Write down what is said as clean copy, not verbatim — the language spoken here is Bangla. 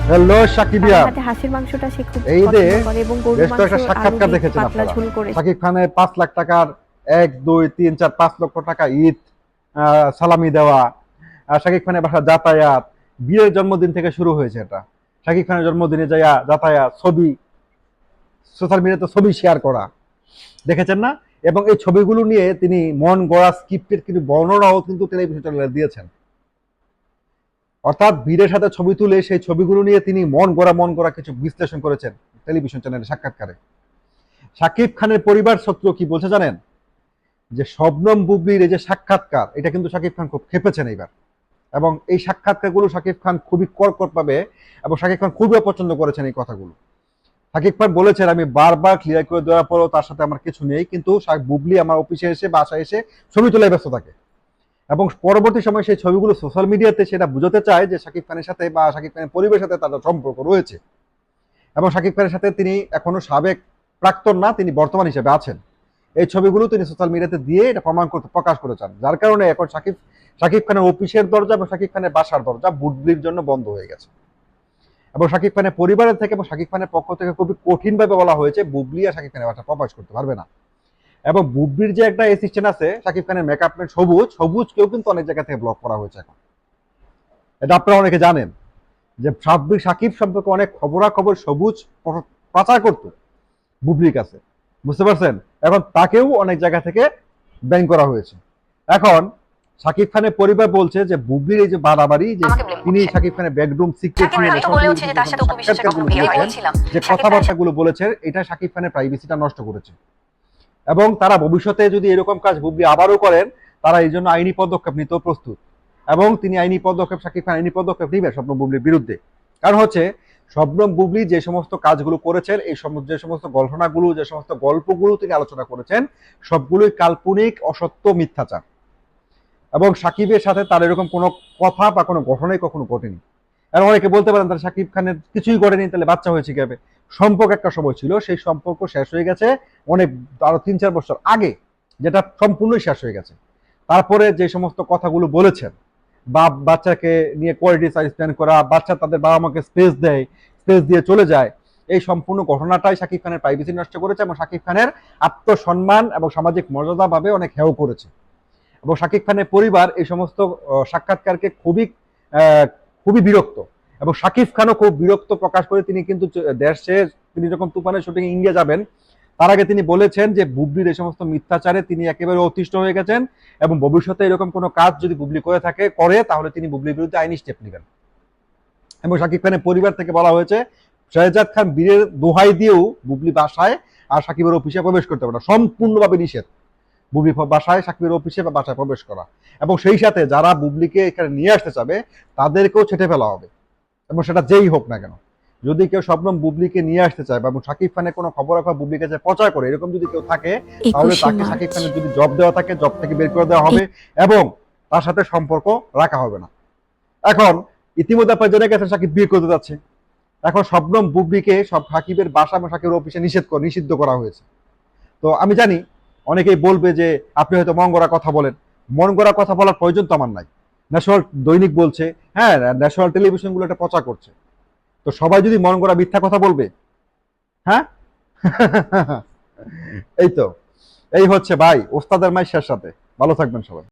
হ্যালো সাকিবিয়া, হাতে হাঁসের মাংসটা সে খুব এই যে পছন্দ করে এবং গরুর বেশ তো মাংস একটা সাক্ষাৎকার আলু দিয়ে দেখেছেন পাতলা আপনারা। ঝোল করে। সাকিব খানের 5 লাখ টাকার 1 2 3 4 5 লক্ষ টাকা ঈদ সালামি দেওয়া, সাকিব খানের বাসা যাতায়াত, বিয়ের জন্মদিন থেকে শুরু হয়েছে এটা। সাকিব খানের জন্মদিনে যাইয়া যাতায়াত, ছবি, সোশ্যাল মিডিয়াতে ছবি শেয়ার করা, দেখেছেন না? এবং এই ছবিগুলো নিয়ে তিনি মন গড়া স্ক্রিপ্টের কিছু বর্ণনাও কিন্তু টেলিভিশন চ্যানেলে দিয়েছেন। অর্থাৎ বীরের সাথে ছবি তুলে সেই ছবিগুলো নিয়ে তিনি মন গড়া কিছু বিশ্লেষণ করেছেন টেলিভিশন চ্যানেলে সাক্ষাৎকারে। শাকিব খানের পরিবার সূত্র কি বলছে জানেন? যে শবনম বুবলির এই যে সাক্ষাৎকার, এটা কিন্তু শাকিব খান খুব খেপেছেন এইবার। এবং এই সাক্ষাৎকারগুলো শাকিব খান খুবই কর্কট পাবে এবং শাকিব খান খুবই অপছন্দ করেছেন এই কথাগুলো। শাকিব খান বলেছেন, আমি বারবার ক্লিয়ার করে দেওয়ার পরও তার সাথে আমার কিছু নেই, কিন্তু বুবলি আমার অফিসে এসে বাসায় এসে ছবি তোলায় ব্যস্ত থাকে এবং পরবর্তী সময় সেই ছবিগুলো সোশ্যাল মিডিয়াতে সেটা বুঝাতে চায় যে শাকিব খানের সাথে বা শাকিব খানের পরিবারের সাথে তাদের সম্পর্ক রয়েছে এবং শাকিব খানের সাথে তিনি এখনো সাবেক প্রাক্তন না, তিনি বর্তমান হিসেবে আছেন। এই ছবিগুলো তিনি সোশ্যাল মিডিয়াতে দিয়ে এটা প্রকাশ করে চান, যার কারণে এখন শাকিব খানের অফিসের দরজা এবং শাকিব খানের বাসার দরজা বুবলির জন্য বন্ধ হয়ে গেছে। এবং শাকিব খানের পরিবারের থেকে এবং শাকিব খানের পক্ষ থেকে খুবই কঠিনভাবে বলা হয়েছে বুবলি আর শাকিব খানের বাসা প্রকাশ করতে পারবে না। এবং বুবলির যে একটা অ্যাসিস্ট্যান্ট আছে শাকিব খানের মেকআপ ম্যান সবুজকেও কিন্তু অনেক জায়গা থেকে ব্লক করা হয়েছে এখন। এটা আপনারা অনেকে জানেন যে শাকিব সম্পর্কে অনেক খবরাখবর সবুজ পাচার করতো বুবলির কাছে, বুঝতে পারছেন? এখন তাকেও অনেক জায়গা থেকে ব্যান করা হয়েছে। এখন শাকিব খানের পরিবার বলছে যে বুবলির এই যে বাড়াবাড়ি, যে তিনি শাকিব খানের বেডরুম সিক্রেট নিয়ে যে কথাবার্তাগুলো বলেছেন, এটা শাকিব খানের প্রাইভেসিটা নষ্ট করেছে এবং তারা ভবিষ্যতে যদি এরকম কাজ বুবলি আবারও করেন তারা এই জন্য আইনি পদক্ষেপ নিতেও প্রস্তুত। এবং তিনি শাকিব খান আইনি পদক্ষেপ নিবে শবনম বুবলির বিরুদ্ধে। কারণ হচ্ছে শবনম বুবলি যে সমস্ত কাজগুলো করেছেন, যে সমস্ত ঘটনাগুলো, যে সমস্ত গল্পগুলো তিনি আলোচনা করেছেন, সবগুলোই কাল্পনিক, অসত্য, মিথ্যাচার। এবং সাকিবের সাথে তার এরকম কোনো কথা বা কোনো ঘটনাই কখনো ঘটেনি। আর অনেকে বলতে পারেন তাহলে শাকিব খানের কিছুই ঘটেনি, তাহলে বাচ্চা হয়েছে কিভাবে? সম্পর্ক একটা সময় ছিল, সেই সম্পর্ক শেষ হয়ে গেছে অনেক, আরো 3-4 বছর আগে, যেটা সম্পূর্ণই শেষ হয়ে গেছে। তারপরে যে সমস্ত কথাগুলো বলেছেন, বাচ্চাকে নিয়ে কোয়ালিটি টাইম স্পেন্ড করা, বাচ্চা তাদের বাবা মাকে স্পেস দেয়, স্পেস দিয়ে চলে যায়, এই সম্পূর্ণ ঘটনাটাই শাকিব খানের প্রাইভেসি নষ্ট করেছে এবং শাকিব খানের আত্মসম্মান এবং সামাজিক মর্যাদা ভাবে অনেক হেয় করেছে। এবং শাকিব খানের পরিবার এই সমস্ত সাক্ষাৎকারকে খুবই বিরক্ত এবং শাকিব খানও খুব বিরক্ত প্রকাশ করে তিনি কিন্তু তিনি যখন তুফানের শুটিং ইন্ডিয়া যাবেন তার আগে তিনি বলেছেন যে বুবলির এই সমস্ত মিথ্যাচারে তিনি একেবারে অতিষ্ঠ হয়ে গেছেন এবং ভবিষ্যতে এরকম কোনো কাজ যদি বুবলি করে তাহলে তিনি বুবলির বিরুদ্ধে আইনি স্টেপ নেবেন। এবং শাকিব খানের পরিবার থেকে বলা হয়েছে শাহজাদ খান বীরের দোহাই দিয়েও বুবলি বাসায় আর শাকিবের অফিসে প্রবেশ করতে পারে না, সম্পূর্ণভাবে নিষেধ বুবলি বাসায়, শাকিবের অফিসে বা বাসায় প্রবেশ করা। এবং সেই সাথে যারা বুবলিকে এখানে নিয়ে আসতে চাবে তাদেরকেও ছেটে ফেলা হবে এবং সেটা যেই হোক না কেন। যদি কেউ শবনম বুবলিকে নিয়ে আসতে চায় বা শাকিব খানের কোনো খবর বুবলির কাছে প্রচার করে এরকম যদি কেউ থাকে, তাহলে 21শে তাকে মার্চ শাকিব খানের যদি জব দেওয়া থাকে জব থেকে বের করে দেওয়া হবে এবং তার সাথে সম্পর্ক রাখা হবে না। এখন ইতিমধ্যে আপনার জেনে গেছেন শাকিব বিয়ে করতে যাচ্ছে। এখন শবনম বুবলিকে সব সাকিবের বাসা এবং সাকিবের অফিসে নিষিদ্ধ করা হয়েছে। তো আমি জানি অনেকেই বলবে যে আপনি হয়তো মন গড়া কথা বলেন, মন গড়া কথা বলার প্রয়োজন তো আমার নাই। ন্যাশনাল দৈনিক বলছে, হ্যাঁ ন্যাশনাল টেলিভিশনগুলো এটা প্রচার করছে, তো সবাই যদি মন গড়া মিথ্যা কথা বলবে? হ্যাঁ এই তো, এই হচ্ছে ভাই ওস্তাদের মাই শেষ সাথে। ভালো থাকবেন সবাই।